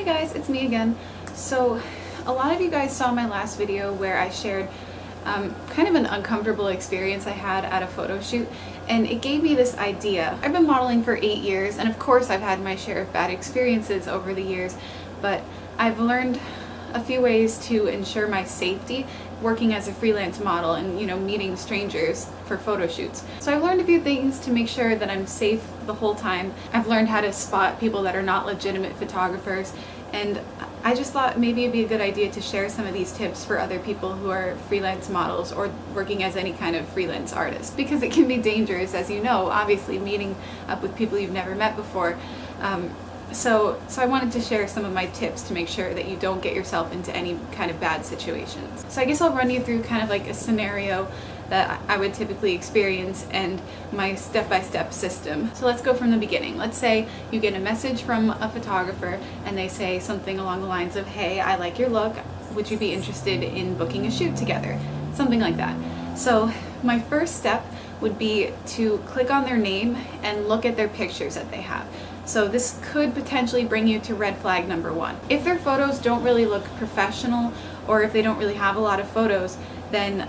Hey guys, it's me again. So a lot of you guys saw my last video where I shared kind of an uncomfortable experience I had at a photo shoot, and it gave me this idea. I've been modeling for 8 years, and of course I've had my share of bad experiences over the years, but I've learned a few ways to ensure my safety working as a freelance model and, meeting strangers for photo shoots. So I've learned a few things to make sure that I'm safe the whole time. I've learned how to spot people that are not legitimate photographers, and I just thought maybe it'd be a good idea to share some of these tips for other people who are freelance models or working as any kind of freelance artist, because it can be dangerous, as you know, obviously meeting up with people you've never met before. So I wanted to share some of my tips to make sure that you don't get yourself into any kind of bad situations. So I guess I'll run you through kind of like a scenario that I would typically experience and my step-by-step system. So let's go from the beginning. Let's say you get a message from a photographer and they say something along the lines of, "Hey, I like your look. Would you be interested in booking a shoot together?" Something like that. So my first step would be to click on their name and look at their pictures that they have. So this could potentially bring you to red flag number 1. If their photos don't really look professional, or if they don't really have a lot of photos, then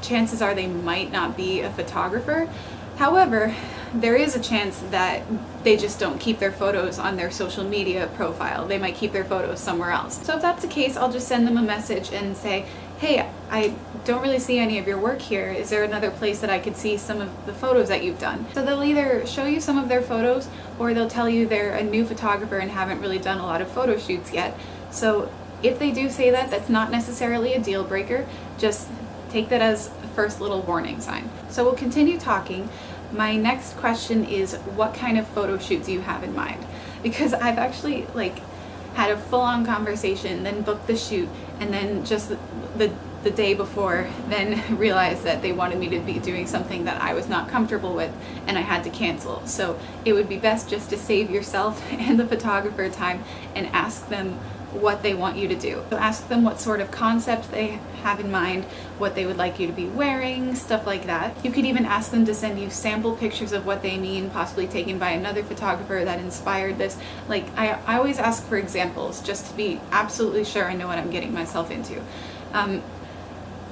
chances are they might not be a photographer. However, there is a chance that they just don't keep their photos on their social media profile. They might keep their photos somewhere else. So if that's the case, I'll just send them a message and say, "Hey, I don't really see any of your work here. Is there another place that I could see some of the photos that you've done?" So they'll either show you some of their photos, or they'll tell you they're a new photographer and haven't really done a lot of photo shoots yet. So if they do say that, that's not necessarily a deal breaker. Just take that as a first little warning sign. So we'll continue talking. My next question is, what kind of photo shoot do you have in mind? Because I've actually had a full-on conversation, then booked the shoot, and then just the day before then realized that they wanted me to be doing something that I was not comfortable with and I had to cancel. So it would be best just to save yourself and the photographer time and ask them what they want you to do. So ask them what sort of concept they have in mind, what they would like you to be wearing, stuff like that. You could even ask them to send you sample pictures of what they mean, possibly taken by another photographer that inspired this. I always ask for examples just to be absolutely sure I know what I'm getting myself into.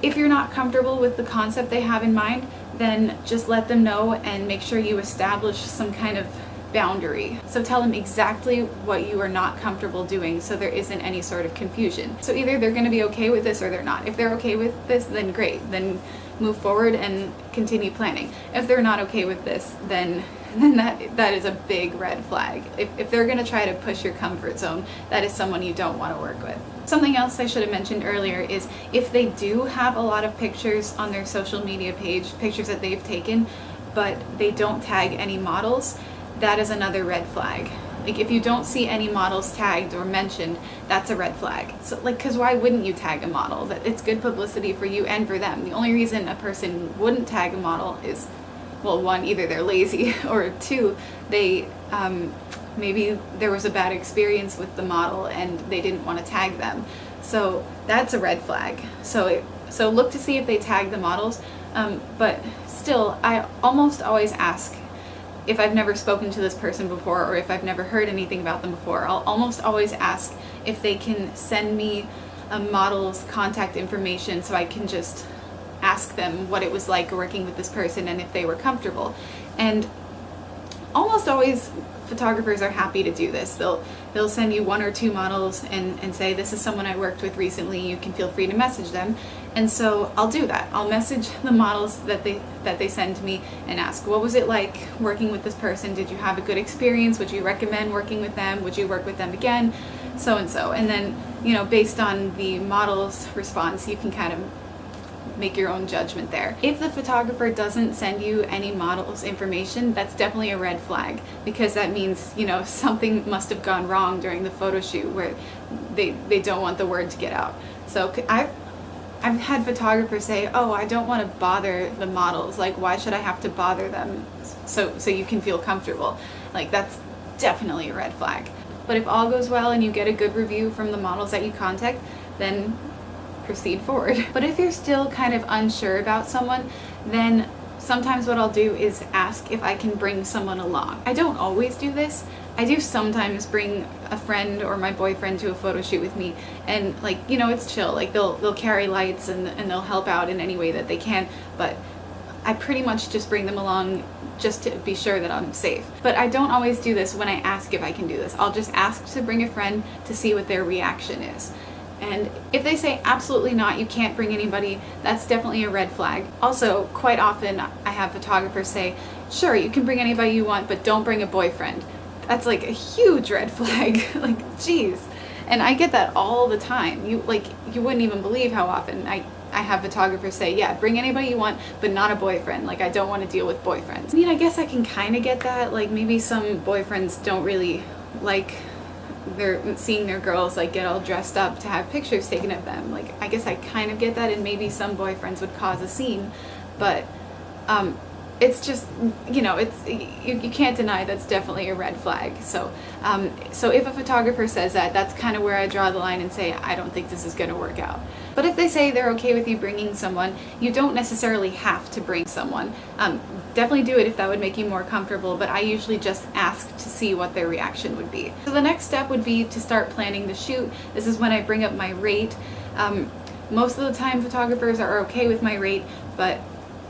If you're not comfortable with the concept they have in mind, then just let them know and make sure you establish some kind of boundary. So tell them exactly what you are not comfortable doing so there isn't any sort of confusion. So either they're going to be okay with this or they're not. If they're okay with this, then great. Then move forward and continue planning. If they're not okay with this, then that is a big red flag. If they're going to try to push your comfort zone, that is someone you don't want to work with. Something else I should have mentioned earlier is if they do have a lot of pictures on their social media page, pictures that they've taken, but they don't tag any models, that is another red flag. If you don't see any models tagged or mentioned, that's a red flag. So because why wouldn't you tag a model? That it's good publicity for you and for them. The only reason a person wouldn't tag a model is, well, 1, either they're lazy, or 2, they maybe there was a bad experience with the model and they didn't want to tag them. So that's a red flag. So look to see if they tag the models, but still, I almost always ask, if I've never spoken to this person before or if I've never heard anything about them before, I'll almost always ask if they can send me a model's contact information so I can just ask them what it was like working with this person and if they were comfortable. And almost always photographers are happy to do this. They'll send you 1 or 2 models and say, "This is someone I worked with recently, you can feel free to message them." And so I'll do that. I'll message the models that they send to me and ask, "What was it like working with this person? Did you have a good experience? Would you recommend working with them? Would you work with them again?" So and so. And then, based on the model's response, you can kind of make your own judgment there. If the photographer doesn't send you any model's information, that's definitely a red flag, because that means, something must have gone wrong during the photo shoot where they don't want the word to get out. So I've had photographers say, "Oh, I don't want to bother the models. Why should I have to bother them so you can feel comfortable?" That's definitely a red flag. But if all goes well and you get a good review from the models that you contact, then proceed forward. But if you're still kind of unsure about someone, then sometimes what I'll do is ask if I can bring someone along. I don't always do this, I do sometimes bring a friend or my boyfriend to a photo shoot with me, and like, you know, it's chill. Like they'll carry lights and they'll help out in any way that they can, but I pretty much just bring them along just to be sure that I'm safe. But I don't always do this when I ask if I can do this. I'll just ask to bring a friend to see what their reaction is. And if they say absolutely not, you can't bring anybody, that's definitely a red flag. Also, quite often I have photographers say, sure, you can bring anybody you want, but don't bring a boyfriend. That's like a huge red flag. Like, geez. And I get that all the time. You wouldn't even believe how often I have photographers say, yeah, bring anybody you want, but not a boyfriend. Like, I don't want to deal with boyfriends. I mean, I guess I can kind of get that. Like, maybe some boyfriends don't really like seeing their girls like get all dressed up to have pictures taken of them. Like, I guess I kind of get that, and maybe some boyfriends would cause a scene, but it's just, you know, it's you can't deny that's definitely a red flag. So so if a photographer says that, that's kind of where I draw the line and say, I don't think this is going to work out. But if they say they're okay with you bringing someone, you don't necessarily have to bring someone. Definitely do it if that would make you more comfortable, but I usually just ask to see what their reaction would be. So the next step would be to start planning the shoot. This is when I bring up my rate. Most of the time photographers are okay with my rate, but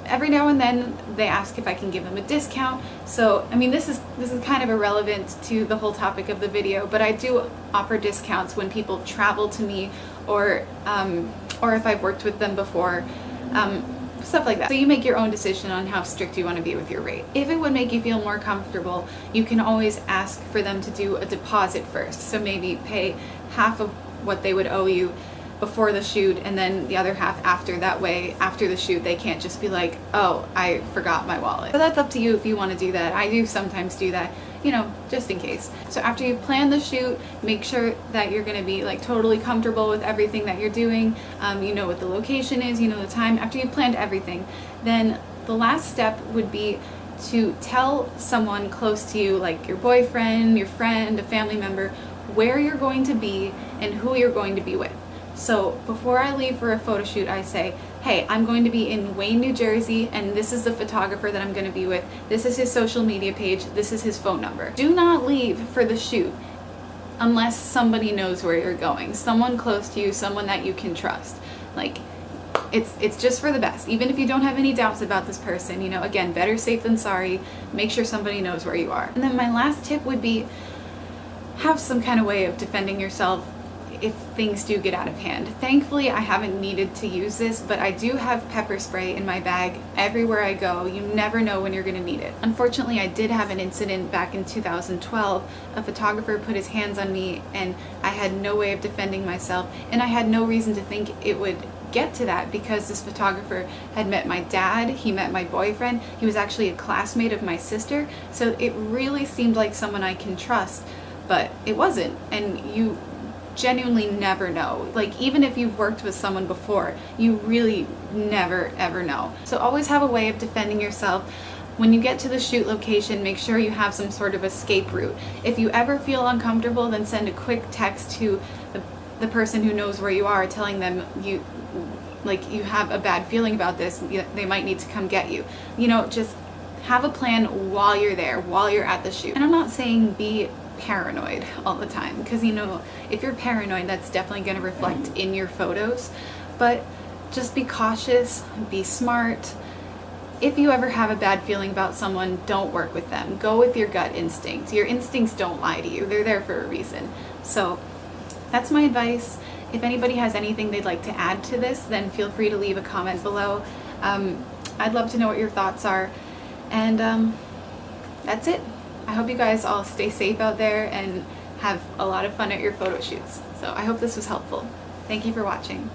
every now and then they ask if I can give them a discount. So, I mean, this is kind of irrelevant to the whole topic of the video, but I do offer discounts when people travel to me, or if I've worked with them before, stuff like that. So you make your own decision on how strict you want to be with your rate. If it would make you feel more comfortable, you can always ask for them to do a deposit first. So maybe pay half of what they would owe you before the shoot, and then the other half after. That way, after the shoot, they can't just be like, oh, I forgot my wallet. But that's up to you if you want to do that. I do sometimes do that, you know, just in case. So after you've planned the shoot, make sure that you're going to be like totally comfortable with everything that you're doing. You know what the location is, you know the time. After you've planned everything, then the last step would be to tell someone close to you, like your boyfriend, your friend, a family member, where you're going to be and who you're going to be with. So before I leave for a photo shoot, I say, hey, I'm going to be in Wayne, New Jersey, and this is the photographer that I'm going to be with. This is his social media page. This is his phone number. Do not leave for the shoot unless somebody knows where you're going. Someone close to you, someone that you can trust. Like, it's just for the best. Even if you don't have any doubts about this person, you know, again, better safe than sorry. Make sure somebody knows where you are. And then my last tip would be, have some kind of way of defending yourself if things do get out of hand. Thankfully, I haven't needed to use this, but I do have pepper spray in my bag everywhere I go. You never know when you're going to need it. Unfortunately, I did have an incident back in 2012. A photographer put his hands on me, and I had no way of defending myself, and I had no reason to think it would get to that, because this photographer had met my dad, he met my boyfriend, he was actually a classmate of my sister, so it really seemed like someone I can trust, but it wasn't. And you genuinely never know. Like, even if you've worked with someone before, you really never ever know. So always have a way of defending yourself. When you get to the shoot location, make sure you have some sort of escape route. If you ever feel uncomfortable, then send a quick text to the person who knows where you are, telling them you have a bad feeling about this, they might need to come get you. You know, just have a plan while you're there, while you're at the shoot. And I'm not saying be paranoid all the time, because, you know, if you're paranoid, that's definitely going to reflect in your photos, but just be cautious, be smart. If you ever have a bad feeling about someone, don't work with them. Go with your gut instinct. Your instincts don't lie to you. They're there for a reason. So that's my advice. If anybody has anything they'd like to add to this, then feel free to leave a comment below. I'd love to know what your thoughts are. And that's it. I hope you guys all stay safe out there and have a lot of fun at your photo shoots. So I hope this was helpful. Thank you for watching.